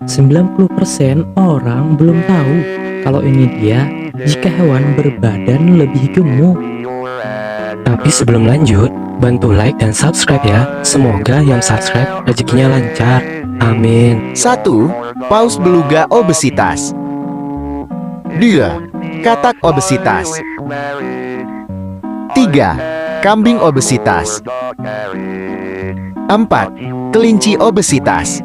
90% orang belum tahu kalau ini dia jika hewan berbadan lebih gemuk. Tapi sebelum lanjut, bantu like dan subscribe ya. Semoga yang subscribe rezekinya lancar. Amin. 1. Paus beluga obesitas. 2. Katak obesitas. 3. Kambing obesitas. 4. Kelinci obesitas.